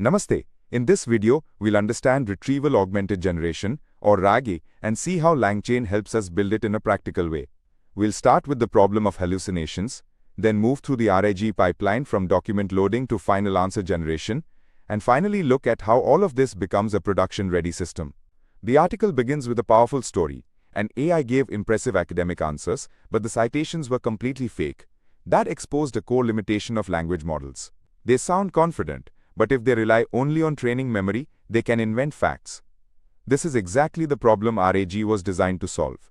Namaste. In this video, we'll understand Retrieval-Augmented Generation, or RAG, and see how LangChain helps us build it in a practical way. We'll start with the problem of hallucinations, then move through the RAG pipeline from document loading to final answer generation, and finally look at how all of this becomes a production-ready system. The article begins with a powerful story. An AI gave impressive academic answers, but the citations were completely fake. That exposed a core limitation of language models. They sound confident, but if they rely only on training memory, they can invent facts. This is exactly the problem RAG was designed to solve.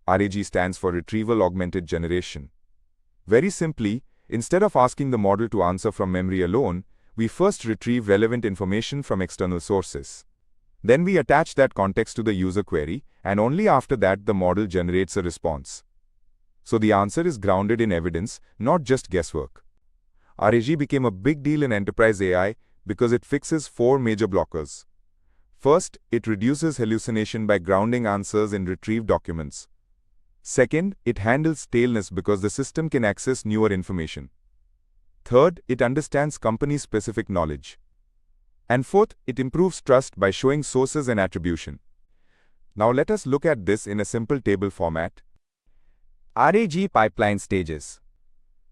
RAG stands for Retrieval-Augmented Generation. Very simply, instead of asking the model to answer from memory alone, we first retrieve relevant information from external sources. Then we attach that context to the user query, and only after that the model generates a response. So the answer is grounded in evidence, not just guesswork. RAG became a big deal in enterprise AI because it fixes four major blockers. First, it reduces hallucination by grounding answers in retrieved documents. Second, it handles staleness because the system can access newer information. Third, it understands company-specific knowledge. And fourth, it improves trust by showing sources and attribution. Now let us look at this in a simple table format. RAG pipeline stages.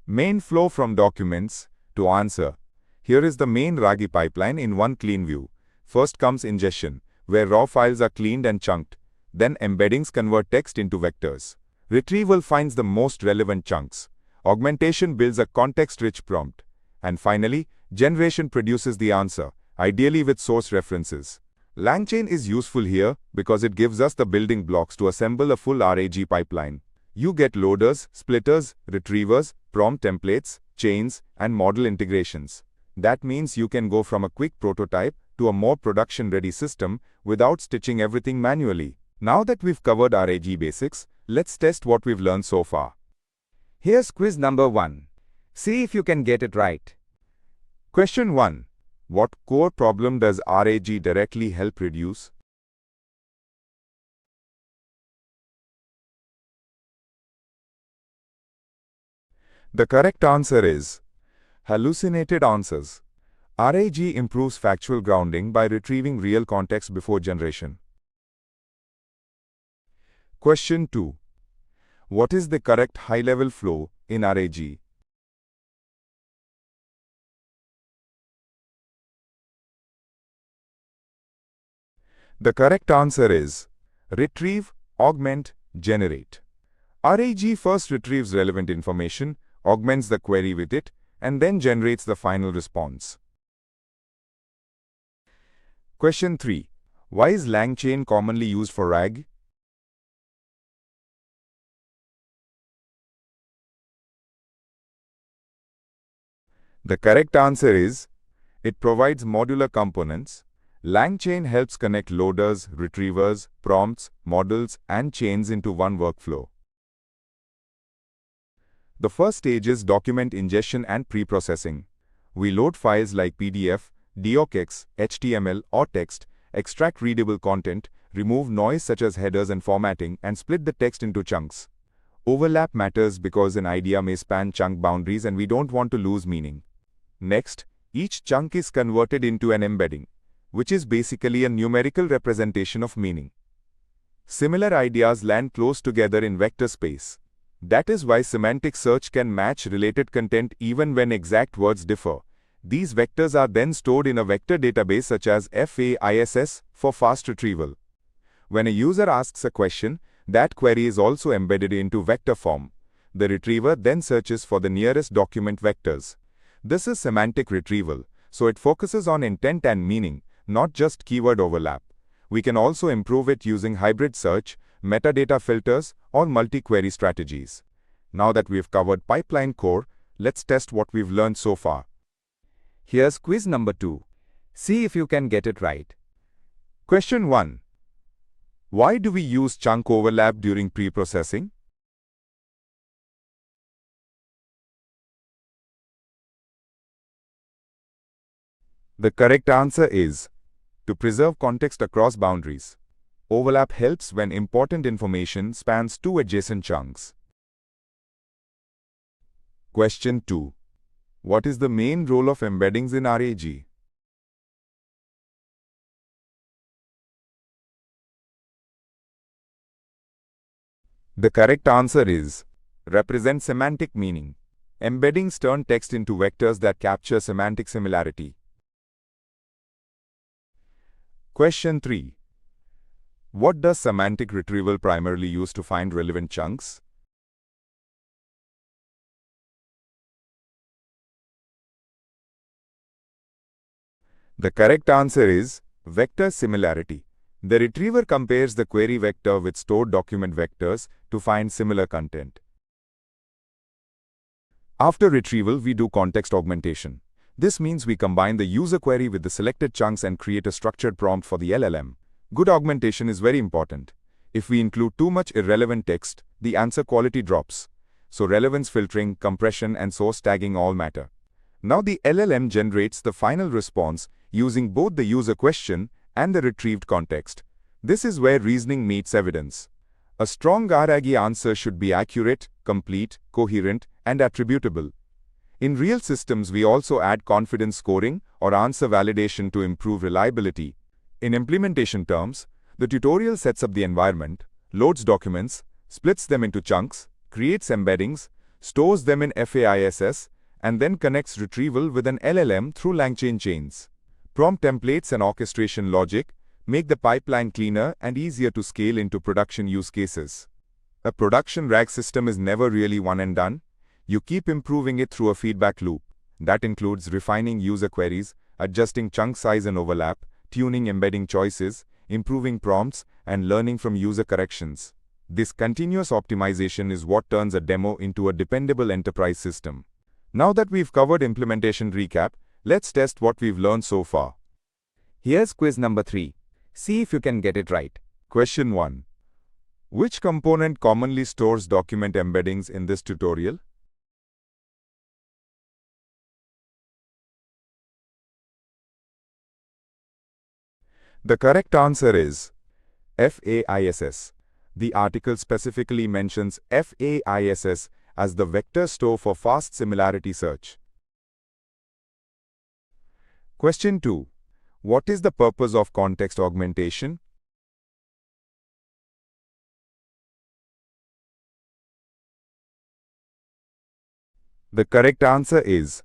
Main flow from documents to answer. Here is the main RAG pipeline in one clean view. First comes ingestion, where raw files are cleaned and chunked. Then embeddings convert text into vectors. Retrieval finds the most relevant chunks. Augmentation builds a context-rich prompt. And finally, generation produces the answer, ideally with source references. LangChain is useful here because it gives us the building blocks to assemble a full RAG pipeline. You get loaders, splitters, retrievers, prompt templates, chains, and model integrations. That means you can go from a quick prototype to a more production-ready system without stitching everything manually. Now that we've covered RAG basics, let's test what we've learned so far. Here's quiz number 1. See if you can get it right. Question 1. What core problem does RAG directly help reduce? The correct answer is hallucinated answers. RAG improves factual grounding by retrieving real context before generation. Question 2. What is the correct high-level flow in RAG? The correct answer is retrieve, augment, generate. RAG first retrieves relevant information, augments the query with it, and then generates the final response. Question 3. Why is LangChain commonly used for RAG? The correct answer is it provides modular components. LangChain helps connect loaders, retrievers, prompts, models, and chains into one workflow. The first stage is document ingestion and preprocessing. We load files like PDF, docx, HTML, or text, extract readable content, remove noise such as headers and formatting, and split the text into chunks. Overlap matters because an idea may span chunk boundaries and we don't want to lose meaning. Next, each chunk is converted into an embedding, which is basically a numerical representation of meaning. Similar ideas land close together in vector space. That is why semantic search can match related content even when exact words differ. These vectors are then stored in a vector database such as FAISS for fast retrieval. When a user asks a question, that query is also embedded into vector form. The retriever then searches for the nearest document vectors. This is semantic retrieval, so it focuses on intent and meaning, not just keyword overlap. We can also improve it using hybrid search, metadata filters, or multi-query strategies. Now that we've covered pipeline core, let's test what we've learned so far. Here's quiz number 2. See if you can get it right. Question 1. Why do we use chunk overlap during preprocessing? The correct answer is to preserve context across boundaries. Overlap helps when important information spans two adjacent chunks. Question 2. What is the main role of embeddings in RAG? The correct answer is represent semantic meaning. Embeddings turn text into vectors that capture semantic similarity. Question 3. What does semantic retrieval primarily use to find relevant chunks? The correct answer is vector similarity. The retriever compares the query vector with stored document vectors to find similar content. After retrieval, we do context augmentation. This means we combine the user query with the selected chunks and create a structured prompt for the LLM. Good augmentation is very important. If we include too much irrelevant text, the answer quality drops. So relevance filtering, compression, and source tagging all matter. Now the LLM generates the final response using both the user question and the retrieved context. This is where reasoning meets evidence. A strong RAG answer should be accurate, complete, coherent, and attributable. In real systems, we also add confidence scoring or answer validation to improve reliability. In implementation terms, the tutorial sets up the environment, loads documents, splits them into chunks, creates embeddings, stores them in FAISS, and then connects retrieval with an LLM through LangChain chains. Prompt templates and orchestration logic make the pipeline cleaner and easier to scale into production use cases. A production RAG system is never really one and done. You keep improving it through a feedback loop. That includes refining user queries, adjusting chunk size and overlap, tuning embedding choices, improving prompts, and learning from user corrections. This continuous optimization is what turns a demo into a dependable enterprise system. Now that we've covered implementation recap, let's test what we've learned so far. Here's quiz number 3. See if you can get it right. Question 1. Which component commonly stores document embeddings in this tutorial? The correct answer is FAISS. The article specifically mentions FAISS as the vector store for fast similarity search. Question 2. What is the purpose of context augmentation? The correct answer is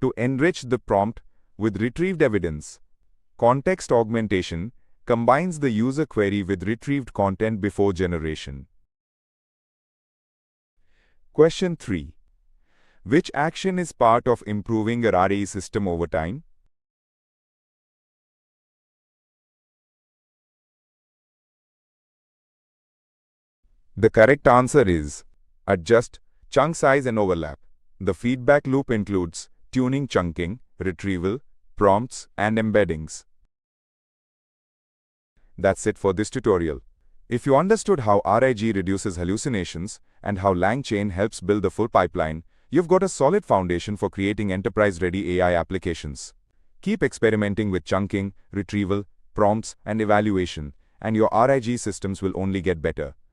to enrich the prompt with retrieved evidence. Context augmentation combines the user query with retrieved content before generation. Question 3. Which action is part of improving a RAG system over time? The correct answer is adjust chunk size and overlap. The feedback loop includes tuning chunking, retrieval, prompts, and embeddings. That's it for this tutorial. If you understood how RAG reduces hallucinations and how LangChain helps build the full pipeline, you've got a solid foundation for creating enterprise-ready AI applications. Keep experimenting with chunking, retrieval, prompts, and evaluation, and your RAG systems will only get better.